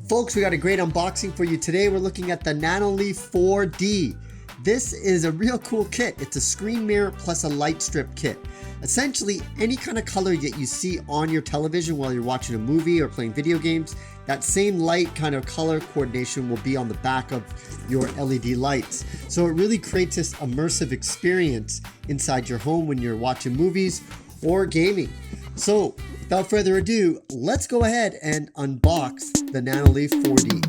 Folks, we got a great unboxing for you today. We're looking at the Nanoleaf 4D. This is a real cool kit. It's a screen mirror plus a light strip kit. Essentially, any kind of color that you see on your television while you're watching a movie or playing video games, that same light kind of color coordination will be on the back of your LED lights. So it really creates this immersive experience inside your home when you're watching movies or gaming. So without further ado, let's go ahead and unbox the Nanoleaf 4D.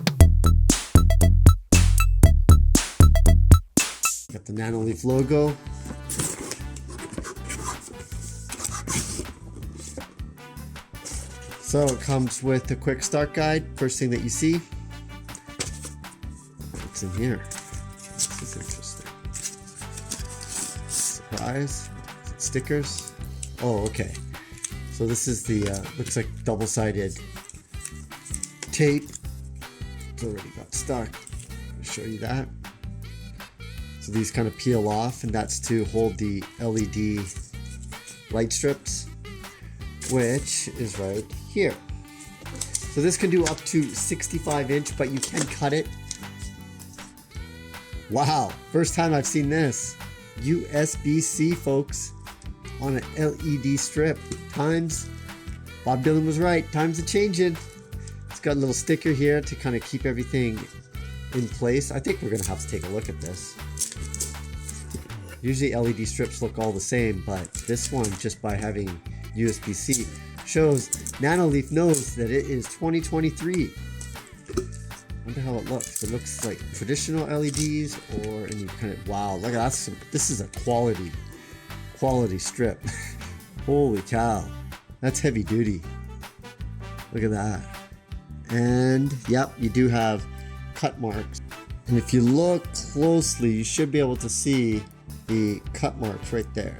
Got the Nanoleaf logo. So it comes with a quick start guide. First thing that you see. What's in here? This is interesting. Surprise. Stickers. Oh, okay. So this is the, looks like double-sided tape. It's already got stuck. I'll show you that. So these kind of peel off, and that's to hold the LED light strips, which is right here. So this can do up to 65 inch, but you can cut it. Wow, first time I've seen this. USB-C, folks, on an LED strip. Times, Bob Dylan was right, times are changing. It's got a little sticker here to kind of keep everything in place. I think we're gonna have to take a look at this. Usually LED strips look all the same, but this one, just by having USB-C, shows Nanoleaf knows that it is 2023. Wonder how it looks. It looks like traditional LEDs or any kind of, wow, look at that. This is a quality strip. Holy cow, that's heavy duty. Look at that. And yep, you do have cut marks. And if you look closely, you should be able to see the cut marks right there.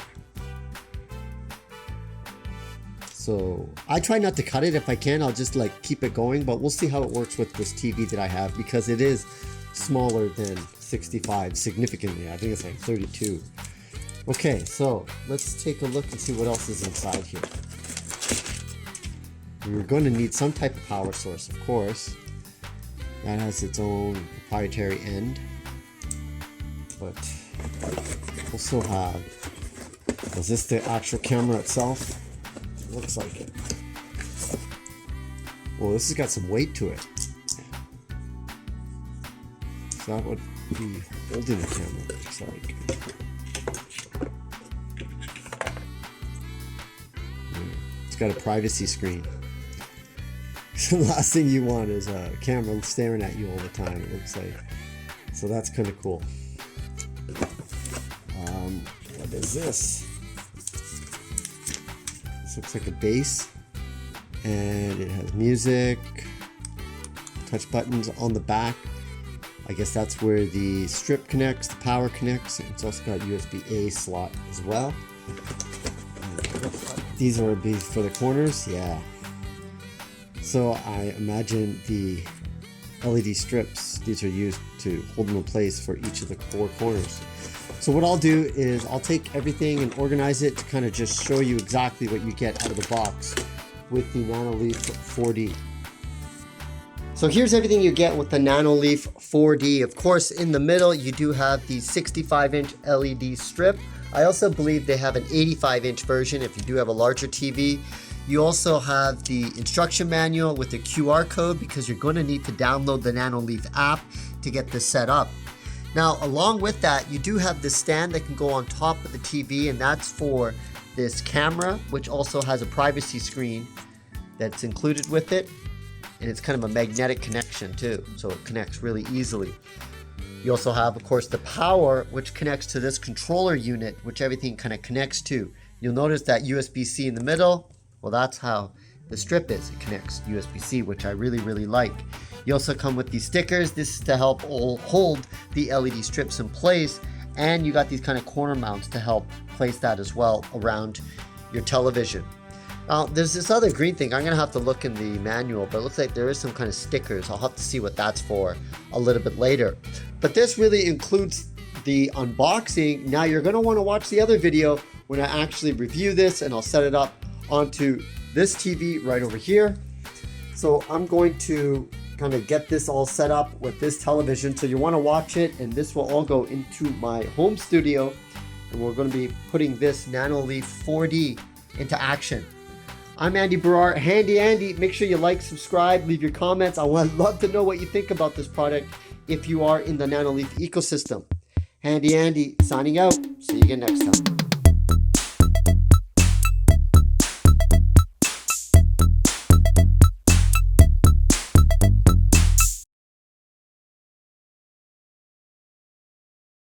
So I try not to cut it. If I can, I'll just like keep it going, but we'll see how it works with this TV that I have, because it is smaller than 65 significantly. I think it's like 32. Okay, so let's take a look and see what else is inside here. We're going to need some type of power source, of course. That has its own proprietary end, but also have, is this the actual camera itself? It looks like it. Well, this has got some weight to it. So that would be holding the camera, looks like. It's got a privacy screen. So the last thing you want is a camera staring at you all the time, it looks like. So that's kind of cool. What is this? This looks like a bass, and it has music, touch buttons on the back. I guess that's where the strip connects, the power connects. It's also got USB-A slot as well. These are for the corners, yeah. So I imagine the LED strips, these are used to hold them in place for each of the four corners. So what I'll do is I'll take everything and organize it to kind of just show you exactly what you get out of the box with the Nanoleaf 4D. So here's everything you get with the Nanoleaf 4D. Of course, in the middle, you do have the 65-inch LED strip. I also believe they have an 85-inch version if you do have a larger TV. You also have the instruction manual with the QR code, because you're going to need to download the Nanoleaf app to get this set up. Now, along with that, you do have this stand that can go on top of the TV, and that's for this camera, which also has a privacy screen that's included with it. And it's kind of a magnetic connection too, so it connects really easily. You also have, of course, the power, which connects to this controller unit, which everything kind of connects to. You'll notice that USB-C in the middle. Well, that's how the strip is. It connects USB-C, which I really, really like. You also come with these stickers. This is to help hold the LED strips in place. And you got these kind of corner mounts to help place that as well around your television. Now, there's this other green thing. I'm going to have to look in the manual, but it looks like there is some kind of stickers. I'll have to see what that's for a little bit later. But this really includes the unboxing. Now, you're going to want to watch the other video when I actually review this, and I'll set it up onto this TV right over here. So I'm going to kind of get this all set up with this television. So you want to watch it, and this will all go into my home studio, and we're going to be putting this Nanoleaf 4D into action. I'm Andy Baryer, Handy Andy. Make sure you like, subscribe, leave your comments. I would love to know what you think about this product if you are in the Nanoleaf ecosystem. Handy Andy signing out. See you again next time.